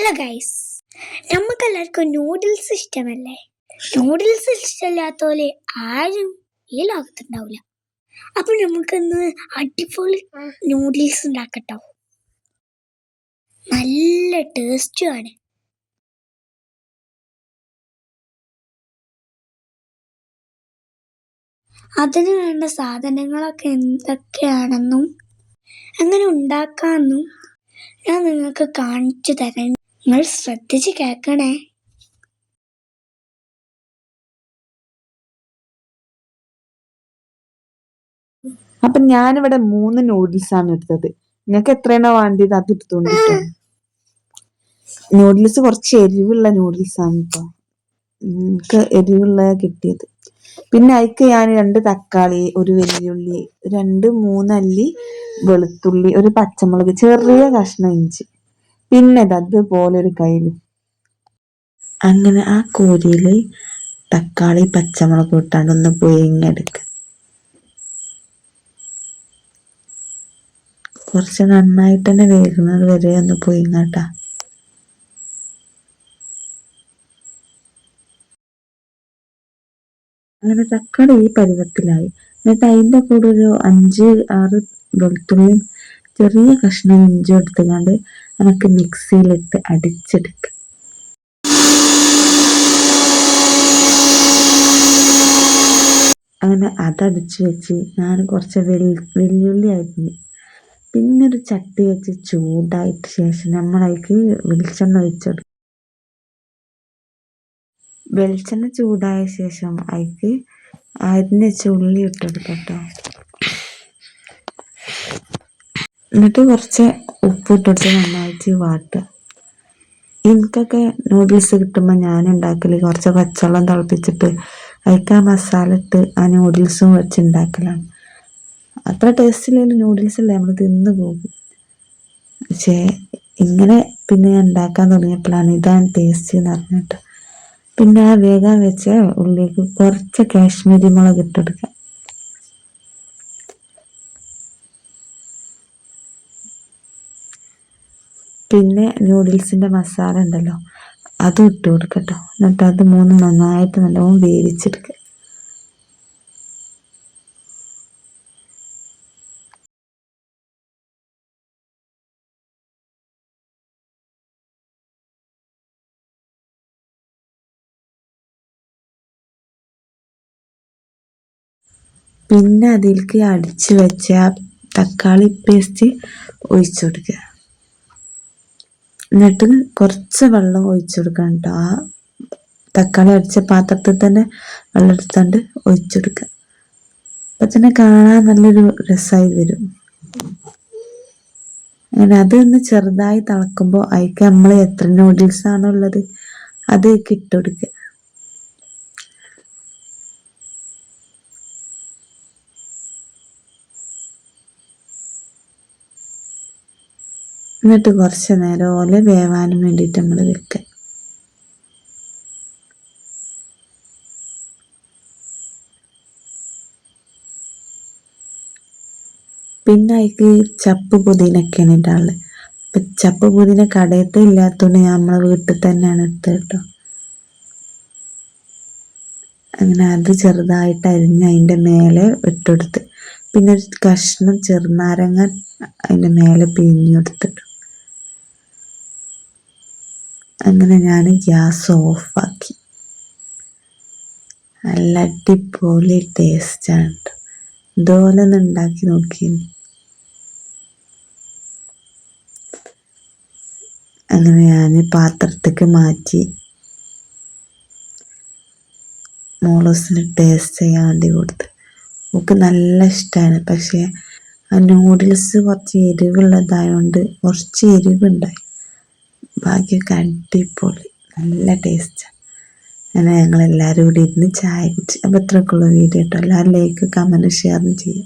Hello guys, നമുക്കെല്ലാവർക്കും noodles ഇഷ്ടമല്ലേ? Noodles ഇഷ്ടമില്ലാത്തോലെ ആരും ഈ ലോകത്തുണ്ടാവില്ല. അപ്പൊ നമുക്കിന്ന് അടിപൊളി നൂഡിൽസ് ഉണ്ടാക്കട്ടോ. നല്ല ടേസ്റ്റുമാണ്. അതിന് വേണ്ട സാധനങ്ങളൊക്കെ എന്തൊക്കെയാണെന്നും എങ്ങനെ ഉണ്ടാക്കാമെന്നും ഞാൻ നിങ്ങൾക്ക് കാണിച്ചു തരാം. നിങ്ങൾ ശ്രദ്ധിച്ച് കേൾക്കണേ. അപ്പൊ ഞാനിവിടെ 3 നൂഡിൽസ് ആണ് എടുത്തത്. നിങ്ങൾക്ക് എത്രയാണോ വേണ്ടത് അത് എടുത്തോണ്ടിട്ടോ. നൂഡിൽസ് കുറച്ച് എരിവുള്ള നൂഡിൽസ് ആണ് കേട്ടോ. എനിക്ക് എരിവുള്ള കിട്ടിയത്. പിന്നെ അതിക്ക് ഞാൻ 2 തക്കാളി, 1 വെല്ലുള്ളി, 2-3 അല്ലി വെളുത്തുള്ളി, 1 പച്ചമുളക്, ചെറിയ കഷ്ണം ഇഞ്ചി, പിന്നെ അതുപോലെ ഒരു കയ്യിലും. അങ്ങനെ ആ കോരിയില് തക്കാളി പച്ചമുളക് ഇട്ടാണ്ട് ഒന്ന് പുഴുങ്ങിയെടുക്കുക. കുറച്ച് നന്നായിട്ട് തന്നെ വേകുന്നത് വരെ ഒന്ന് പുഴുങ്ങാട്ടാ. അങ്ങനെ തക്കാളി ഈ പരുവത്തിലായി. എന്നിട്ട് അതിൻ്റെ കൂടെ ഒരു 5-6 വെളുത്തുള്ളിയും ചെറിയ കഷ്ണം ഇഞ്ചി എടുത്തുകൊണ്ട് നമുക്ക് മിക്സിയിലിട്ട് അടിച്ചെടുക്കുക. അങ്ങനെ അതടിച്ച് വെച്ച് ഞാൻ കുറച്ച് വെല്ലുള്ളി അരിഞ്ഞ് പിന്നെ ഒരു ചട്ടി വെച്ച് ചൂടായിട്ട് ശേഷം നമ്മൾ അതിലേക്ക് വെളിച്ചെണ്ണ ഒഴിച്ചെടുക്കും. വെളിച്ചെണ്ണ ചൂടായ ശേഷം അതിലേക്ക് അരിഞ്ഞ് വെച്ച ഉള്ളി ഇട്ടെടുക്കട്ടോ. എന്നിട്ട് കുറച്ച് ഉപ്പ് ഇട്ടെടുത്ത് നന്നായിട്ട് വാട്ടുക. എനിക്കൊക്കെ നൂഡിൽസ് കിട്ടുമ്പോൾ ഞാൻ ഉണ്ടാക്കൽ കുറച്ച് പച്ചവെള്ളം തിളപ്പിച്ചിട്ട് അതിലേക്ക് ആ മസാല ഇട്ട് ആ നൂഡിൽസും വെച്ച് ഉണ്ടാക്കലാണ്. അത്ര ടേസ്റ്റിലുള്ള നൂഡിൽസ് അല്ലേ, നമ്മൾ തിന്നു പോകും. പക്ഷേ ഇങ്ങനെ പിന്നെ ഞാൻ ഉണ്ടാക്കാൻ തുടങ്ങിയപ്പോഴാണ് ഇതാണ് ടേസ്റ്റ് എന്ന് പറഞ്ഞിട്ട്. പിന്നെ ആ വേഗം വെച്ച ഉള്ളിലേക്ക് കുറച്ച് കാശ്മീരി മുളക് ഇട്ടെടുക്കുക. പിന്നെ നൂഡിൽസിൻ്റെ മസാല ഉണ്ടല്ലോ അതും ഇട്ട് കൊടുക്കട്ടോ. എന്നിട്ട് അത് 3 നന്നായിട്ട് നല്ലോണം വേവിച്ചെടുക്കുക. പിന്നെ അതിലേക്ക് അടിച്ച് വെച്ച തക്കാളി പേസ്റ്റ് ഒഴിച്ചു കൊടുക്കുക. എന്നിട്ട് കുറച്ച് വെള്ളം ഒഴിച്ചു കൊടുക്കണം കേട്ടോ. ആ തക്കാളി അടിച്ച പാത്രത്തിൽ തന്നെ വെള്ളം എടുത്തുകൊണ്ട് ഒഴിച്ചു കൊടുക്കുക. അപ്പം തന്നെ കാണാൻ നല്ലൊരു രസമായി വരും. അങ്ങനെ അതൊന്ന് ചെറുതായി തിളക്കുമ്പോൾ അതിലേക്ക് നമ്മൾ എത്ര നൂഡിൽസ് ആണോ ഉള്ളത് അത് ഇട്ട് കൊടുക്കുക. എന്നിട്ട് കുറച്ച് നേരം പോലെ വേവാനും വേണ്ടിയിട്ട് നമ്മൾ വെക്കുക. പിന്നെ അതിലേക്ക് ചപ്പ് പുതിനൊക്കെയാണ് ഇടാനുള്ളത്. അപ്പം ചപ്പ് പുതിന കടയത്തെ ഇല്ലാത്തതുകൊണ്ട് നമ്മളെ വീട്ടിൽ തന്നെയാണ് എടുത്തത് കേട്ടോ. അങ്ങനെ അത് ചെറുതായിട്ട് അരിഞ്ഞ് അതിൻ്റെ മേലെ ഇട്ടെടുത്ത് പിന്നെ ഒരു കഷ്ണം ചെറുനാരങ്ങ അതിൻ്റെ മേലെ പിഴിഞ്ഞെടുത്തിട്ടു. അങ്ങനെ ഞാൻ ഗ്യാസ് ഓഫാക്കി. നല്ല അടിപൊളി ടേസ്റ്റാണ് കേട്ടോ. ഇതുപോലെ ഒന്ന് ഉണ്ടാക്കി നോക്കി. അങ്ങനെ ഞാൻ പാത്രത്തേക്ക് മാറ്റി മോളൂസിന് ടേസ്റ്റ് ചെയ്യാൻ വേണ്ടി കൊടുത്ത്. നമുക്ക് നല്ല ഇഷ്ടമാണ്. പക്ഷേ ആ നൂഡിൽസ് കുറച്ച് എരിവുള്ളതായതുകൊണ്ട് കുറച്ച് എരിവുണ്ടായി. ബാക്കിയൊക്കെ അടിപൊളി നല്ല ടേസ്റ്റാണ്. അങ്ങനെ ഞങ്ങളെല്ലാവരും കൂടി ഇരുന്ന് ചായ കുടിച്ച്. അപ്പോൾ ഇത്രയൊക്കെയുള്ള വീഡിയോ കേട്ടോ. എല്ലാവരും ലൈക്ക് കമൻറ്റ് ഷെയറും ചെയ്യും.